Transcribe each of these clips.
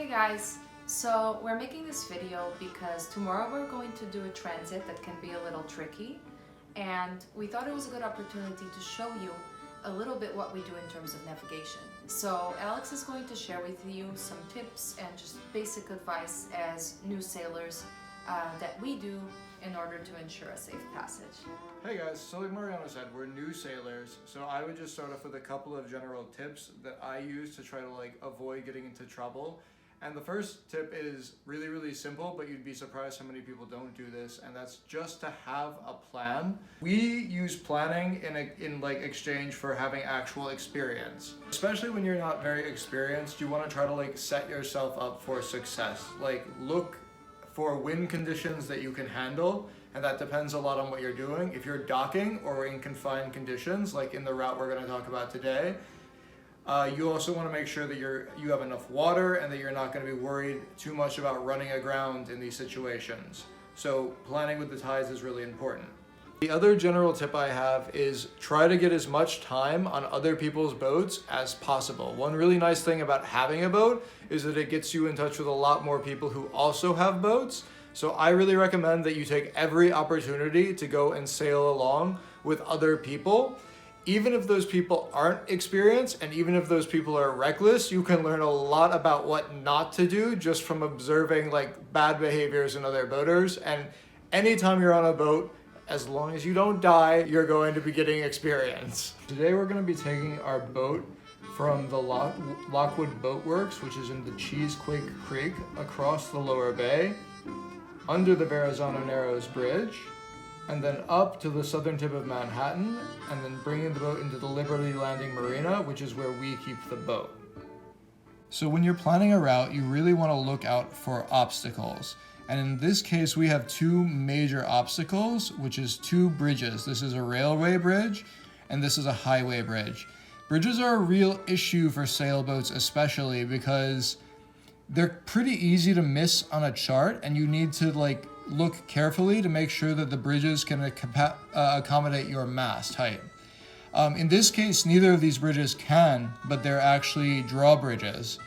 Hey guys, so we're making this video because tomorrow we're going to do a transit that can be a little tricky, and we thought it was a good opportunity to show you a little bit what we do in terms of navigation. So Alex is going to share with you some tips and just basic advice as new sailors that we do in order to ensure a safe passage. Hey guys, so like Mariano said, we're new sailors, so I would just start off with a couple of general tips that I use to try to avoid getting into trouble. And the first tip is really simple, but you'd be surprised how many people don't do this, and that's just to have a plan. We use planning in exchange for having actual experience. Especially when you're not very experienced, you want to try to set yourself up for success. Look for wind conditions that you can handle, and that depends a lot on what you're doing. If you're docking or in confined conditions, like in the route we're going to talk about today, you also want to make sure that you have enough water and that you're not going to be worried too much about running aground in these situations. So planning with the tides is really important. The other general tip I have is try to get as much time on other people's boats as possible. One really nice thing about having a boat is that it gets you in touch with a lot more people who also have boats. So I really recommend that you take every opportunity to go and sail along with other people. Even if those people aren't experienced and even if those people are reckless, you can learn a lot about what not to do just from observing bad behaviors in other boaters. And anytime you're on a boat, as long as you don't die, you're going to be getting experience. Today we're going to be taking our boat from the Lockwood Boat Works, which is in the Cheesequake Creek, across the lower bay, under the Verrazano Narrows Bridge, and then up to the southern tip of Manhattan, and then bringing the boat into the Liberty Landing Marina, which is where we keep the boat. So when you're planning a route, you really want to look out for obstacles. And in this case, we have two major obstacles, which is two bridges. This is a railway bridge, and this is a highway bridge. Bridges are a real issue for sailboats, especially because they're pretty easy to miss on a chart, and you need to look carefully to make sure that the bridges can accommodate your mast height. In this case, neither of these bridges can, but they're actually drawbridges.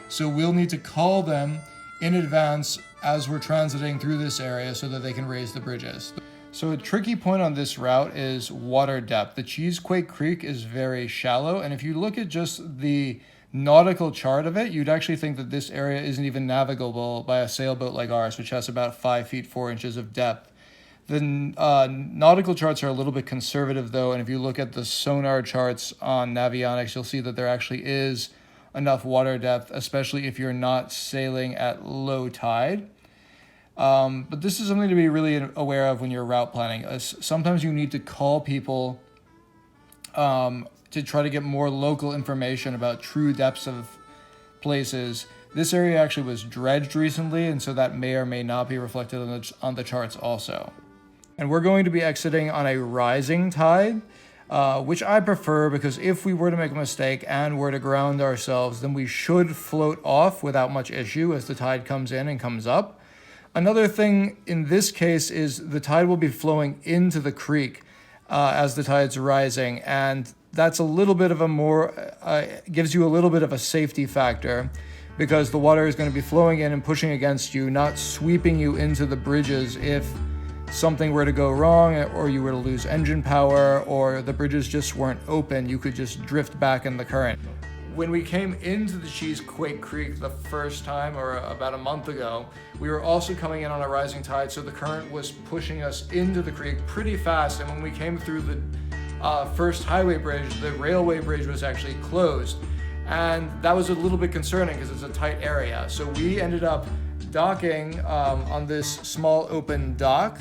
So we'll need to call them in advance as we're transiting through this area so that they can raise the bridges. So a tricky point on this route is water depth. The Cheesequake Creek is very shallow, and if you look at just the nautical chart of it, you'd actually think that this area isn't even navigable by a sailboat like ours, which has about 5 feet 4 inches of depth. The nautical charts are a little bit conservative though, and if you look at the sonar charts on Navionics, you'll see that there actually is enough water depth, especially if you're not sailing at low tide. But this is something to be really aware of when you're route planning. Sometimes you need to call people to try to get more local information about true depths of places. This area actually was dredged recently, and so that may or may not be reflected on the charts also. And we're going to be exiting on a rising tide, which I prefer because if we were to make a mistake and were to ground ourselves, then we should float off without much issue as the tide comes in and comes up. Another thing in this case is the tide will be flowing into the creek as the tide's rising, and that's a little bit of gives you a little bit of a safety factor because the water is going to be flowing in and pushing against you, not sweeping you into the bridges if something were to go wrong or you were to lose engine power or the bridges just weren't open. You could just drift back in the current. When we came into the Cheesequake Creek the first time, or about a month ago, we were also coming in on a rising tide, so the current was pushing us into the creek pretty fast, and when we came through the first highway bridge, the railway bridge was actually closed, and that was a little bit concerning because it's a tight area. So we ended up docking on this small open dock,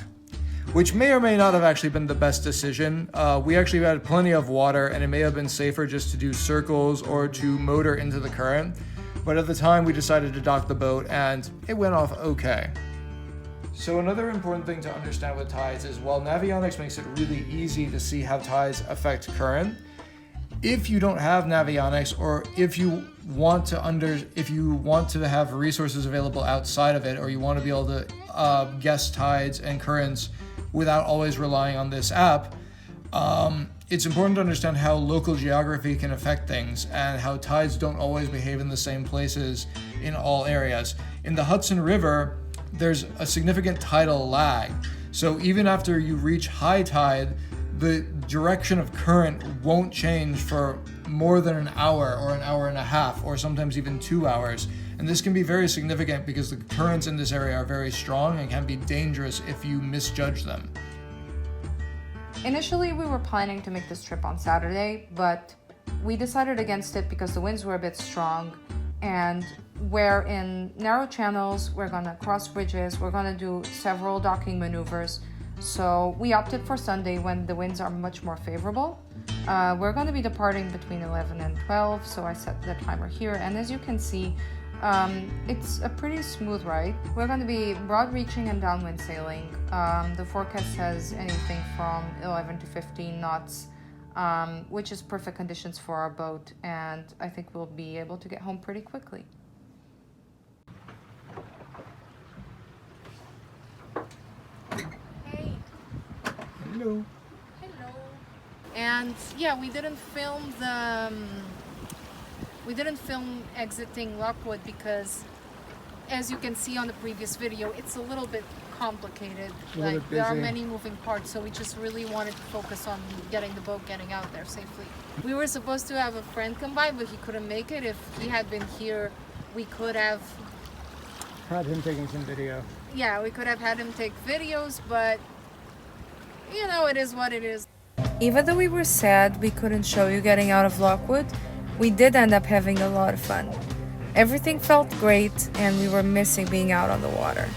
which may or may not have actually been the best decision. We actually had plenty of water, and it may have been safer just to do circles or to motor into the current. But at the time, we decided to dock the boat, and it went off okay. So another important thing to understand with tides is while Navionics makes it really easy to see how tides affect current, if you don't have Navionics, or if you want to have resources available outside of it, or you want to be able to guess tides and currents without always relying on this app, it's important to understand how local geography can affect things and how tides don't always behave in the same places in all areas. In the Hudson River, there's a significant tidal lag. So even after you reach high tide, the direction of current won't change for more than an hour or an hour and a half, or sometimes even 2 hours. And this can be very significant because the currents in this area are very strong and can be dangerous if you misjudge them. Initially, we were planning to make this trip on Saturday, but we decided against it because the winds were a bit strong, and we're in narrow channels, we're gonna cross bridges, we're gonna do several docking maneuvers. So we opted for Sunday when the winds are much more favorable. We're gonna be departing between 11 and 12, so I set the timer here, and as you can see, it's a pretty smooth ride. We're going to be broad reaching and downwind sailing. The forecast says anything from 11 to 15 knots, which is perfect conditions for our boat, and I think we'll be able to get home pretty quickly. Hey. Hello. Hello. And yeah, we didn't film exiting Lockwood because, as you can see on the previous video, it's a little bit complicated. Like there are many moving parts, so we just really wanted to focus on getting the boat getting out there safely. We were supposed to have a friend come by, but he couldn't make it. If he had been here, we could have Had him taking some video. Yeah, we could have had him take videos, but you know, it is what it is. Even though we were sad we couldn't show you getting out of Lockwood, we did end up having a lot of fun. Everything felt great, and we were missing being out on the water.